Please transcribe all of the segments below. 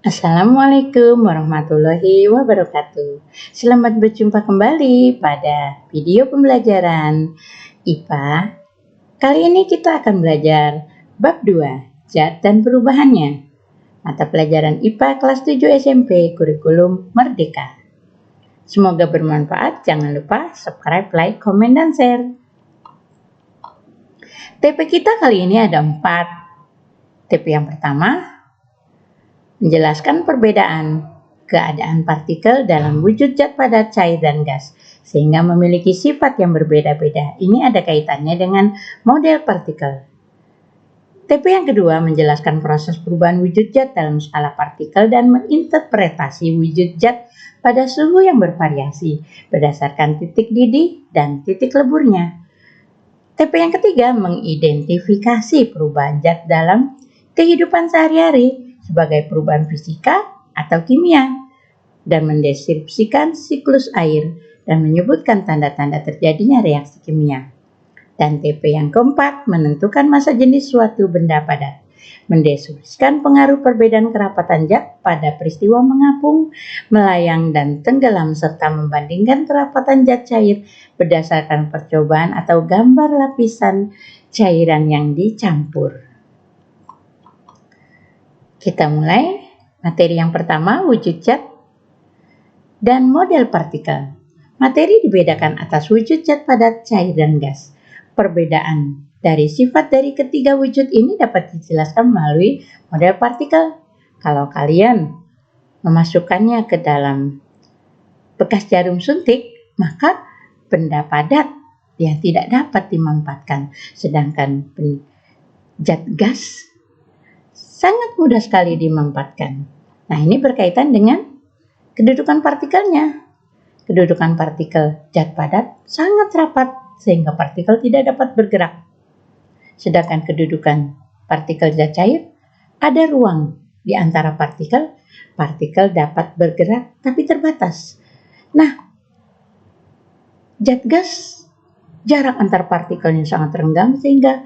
Assalamualaikum warahmatullahi wabarakatuh. Selamat berjumpa kembali pada video pembelajaran IPA. Kali ini kita akan belajar bab 2, zat dan perubahannya. Mata pelajaran IPA kelas 7 SMP kurikulum Merdeka. Semoga bermanfaat. Jangan lupa subscribe, like, komen, dan share. TP kita kali ini ada 4. TP yang pertama menjelaskan perbedaan keadaan partikel dalam wujud zat padat, cair, dan gas, sehingga memiliki sifat yang berbeda-beda. Ini ada kaitannya dengan model partikel. TP yang kedua menjelaskan proses perubahan wujud zat dalam skala partikel dan menginterpretasi wujud zat pada suhu yang bervariasi berdasarkan titik didih dan titik leburnya. TP yang ketiga mengidentifikasi perubahan zat dalam kehidupan sehari-hari sebagai perubahan fisika atau kimia dan mendeskripsikan siklus air dan menyebutkan tanda-tanda terjadinya reaksi kimia. Dan TP yang keempat menentukan massa jenis suatu benda padat, mendeskripsikan pengaruh perbedaan kerapatan zat pada peristiwa mengapung, melayang, dan tenggelam serta membandingkan kerapatan zat cair berdasarkan percobaan atau gambar lapisan cairan yang dicampur. Kita mulai. Materi yang pertama, wujud zat dan model partikel. Materi dibedakan atas wujud zat padat, cair, dan gas. Perbedaan dari sifat dari ketiga wujud ini dapat dijelaskan melalui model partikel. Kalau kalian memasukkannya ke dalam bekas jarum suntik, maka benda padat yang tidak dapat dimanfaatkan. Sedangkan zat gas sangat mudah sekali dimanfaatkan. Nah, ini berkaitan dengan kedudukan partikelnya. Kedudukan partikel zat padat sangat rapat sehingga partikel tidak dapat bergerak. Sedangkan kedudukan partikel zat cair, ada ruang di antara partikel dapat bergerak tapi terbatas. Nah, zat gas jarak antar partikelnya sangat renggang sehingga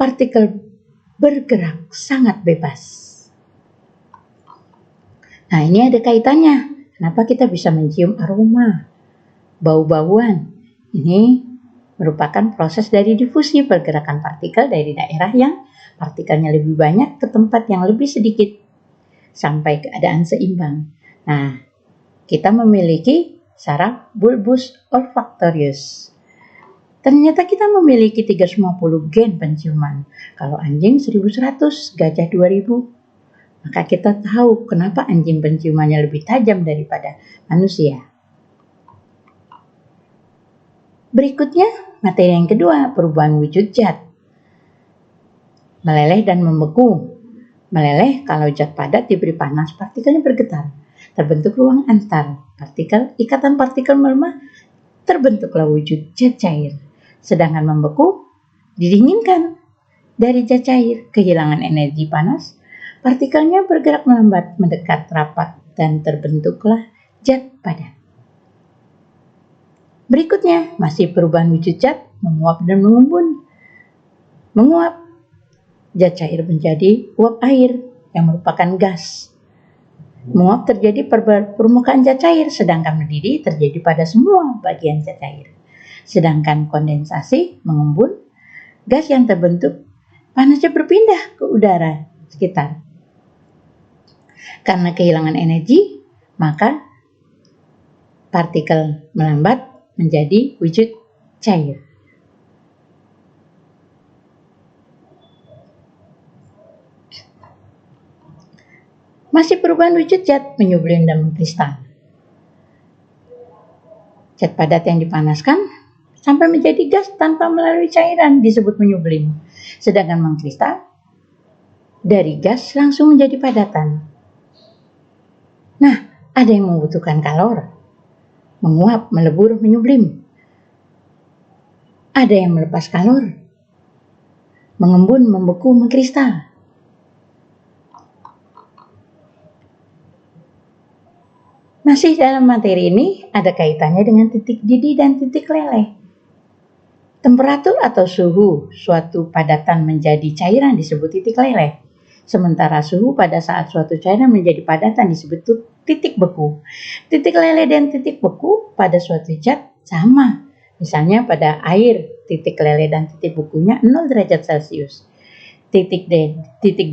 partikel bergerak sangat bebas. Nah, ini ada kaitannya. Kenapa kita bisa mencium aroma, bau-bauan? Ini merupakan proses dari difusi pergerakan partikel dari daerah yang partikelnya lebih banyak ke tempat yang lebih sedikit sampai keadaan seimbang. Nah, kita memiliki saraf bulbus olfaktorius. Ternyata kita memiliki 350 gen penciuman. Kalau anjing 1100, gajah 2000. Maka kita tahu kenapa anjing penciumannya lebih tajam daripada manusia. Berikutnya, materi yang kedua, perubahan wujud zat. Meleleh dan membeku. Meleleh kalau zat padat diberi panas, partikelnya bergetar. Terbentuk ruang antar partikel, ikatan partikel melemah, terbentuklah wujud zat cair. Sedangkan membeku didinginkan dari zat cair, kehilangan energi panas, partikelnya bergerak melambat, mendekat rapat, dan terbentuklah zat padat. Berikutnya, masih perubahan wujud zat, menguap dan mengembun. Menguap, zat cair menjadi uap air yang merupakan gas. Menguap terjadi pada permukaan zat cair, sedangkan mendidih terjadi pada semua bagian zat cair. Sedangkan kondensasi, mengembun, gas yang terbentuk, panasnya berpindah ke udara sekitar. Karena kehilangan energi, maka partikel melambat menjadi wujud cair. Masih perubahan wujud zat, menyublim dan mengkristal. Zat padat yang dipanaskan sampai menjadi gas tanpa melalui cairan disebut menyublim. Sedangkan mengkristal dari gas langsung menjadi padatan. Nah, ada yang membutuhkan kalor, menguap, melebur, menyublim. Ada yang melepas kalor, mengembun, membeku, mengkristal. Masih dalam materi ini ada kaitannya dengan titik didih dan titik leleh. Temperatur atau suhu suatu padatan menjadi cairan disebut titik leleh. Sementara suhu pada saat suatu cairan menjadi padatan disebut titik beku. Titik leleh dan titik beku pada suatu zat sama. Misalnya pada air, titik leleh dan titik bekunya 0 derajat Celcius. Titik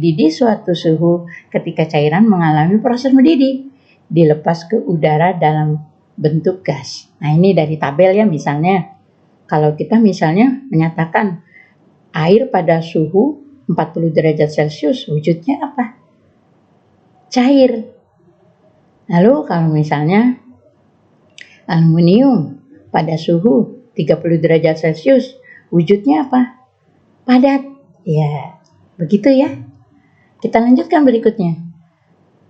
didih suatu suhu ketika cairan mengalami proses mendidih, dilepas ke udara dalam bentuk gas. Nah, ini dari tabel ya, misalnya kalau kita misalnya menyatakan air pada suhu 40 derajat Celcius, wujudnya apa? Cair. Lalu kalau misalnya aluminium pada suhu 30 derajat Celcius, wujudnya apa? Padat. Ya, begitu ya. Kita lanjutkan berikutnya.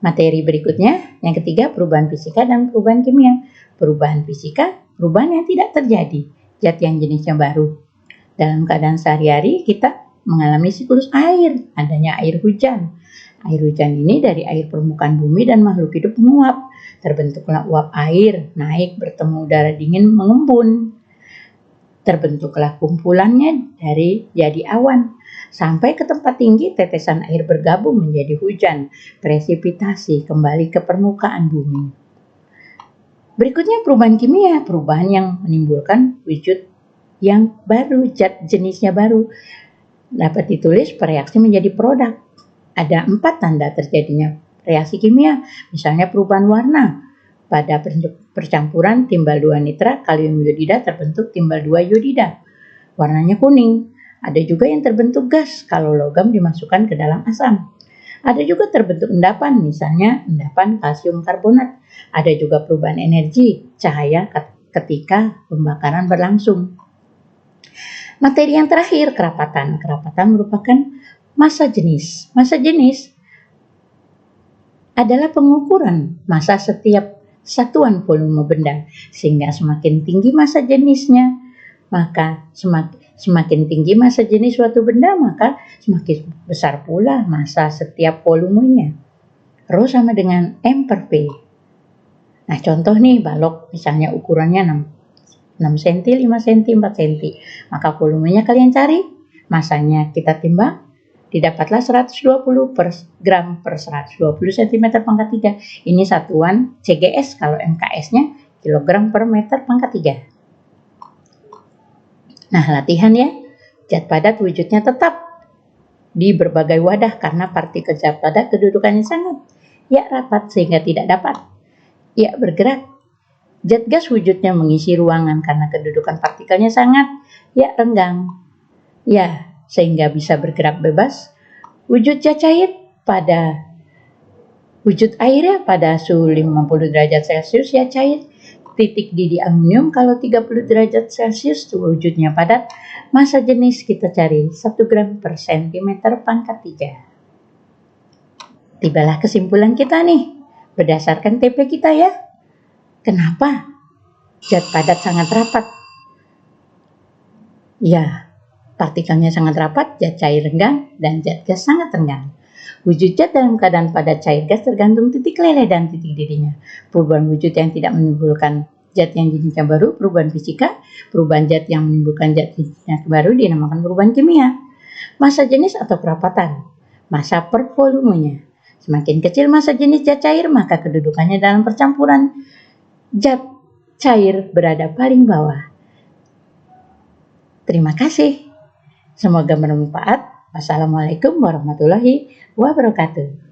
Materi berikutnya, yang ketiga, perubahan fisika dan perubahan kimia. Perubahan fisika, perubahan yang tidak terjadi, zat yang jenisnya baru. Dalam keadaan sehari-hari, kita mengalami siklus air, adanya air hujan. Air hujan ini dari air permukaan bumi dan makhluk hidup menguap. Terbentuklah uap air, naik bertemu udara dingin mengembun. Terbentuklah kumpulannya dari jadi awan. Sampai ke tempat tinggi, tetesan air bergabung menjadi hujan, presipitasi kembali ke permukaan bumi. Berikutnya perubahan kimia, perubahan yang menimbulkan wujud yang baru, zat jenisnya baru. Dapat ditulis bereaksi menjadi produk. Ada 4 tanda terjadinya reaksi kimia, misalnya perubahan warna. Pada percampuran timbal 2 nitrat kalium iodida terbentuk timbal 2 iodida. Warnanya kuning. Ada juga yang terbentuk gas kalau logam dimasukkan ke dalam asam. Ada juga terbentuk endapan, misalnya endapan kalsium karbonat. Ada juga perubahan energi, cahaya ketika pembakaran berlangsung. Materi yang terakhir, kerapatan. Kerapatan merupakan massa jenis. Massa jenis adalah pengukuran massa setiap satuan volume benda, sehingga semakin tinggi massa jenisnya, maka semakin tinggi massa jenis suatu benda, maka semakin besar pula massa setiap volumenya. Rho sama dengan M per P. Nah, contoh nih, balok misalnya ukurannya 6 cm, 5 cm, 4 cm. Maka volumenya kalian cari, masanya kita timbang, didapatlah 120 per gram per 120 cm pangkat 3. Ini satuan CGS, kalau MKS-nya kilogram per meter pangkat 3. Nah, latihan ya. Zat padat wujudnya tetap di berbagai wadah karena partikel zat padat kedudukannya sangat ya rapat sehingga tidak dapat ya bergerak. Zat gas wujudnya mengisi ruangan karena kedudukan partikelnya sangat ya renggang ya sehingga bisa bergerak bebas. Wujud zat cair pada wujud airnya pada suhu 50 derajat Celcius ya cair. Titik didih aluminium kalau 30 derajat Celcius wujudnya padat. Massa jenis kita cari 1 gram per sentimeter pangkat 3. Tibalah kesimpulan kita nih berdasarkan TP kita ya. Kenapa zat padat sangat rapat? Ya, partikelnya sangat rapat, zat cair renggang, dan zat gas sangat renggang. Wujud zat dalam keadaan padat cair gas tergantung titik leleh dan titik didihnya. Perubahan wujud yang tidak menimbulkan zat yang jenisnya baru, perubahan fisika. Perubahan zat yang menimbulkan zat jenisnya baru dinamakan perubahan kimia. Massa jenis atau kerapatan. Massa per volumenya. Semakin kecil massa jenis zat cair, maka kedudukannya dalam percampuran zat cair berada paling bawah. Terima kasih. Semoga bermanfaat. Wassalamualaikum warahmatullahi wabarakatuh.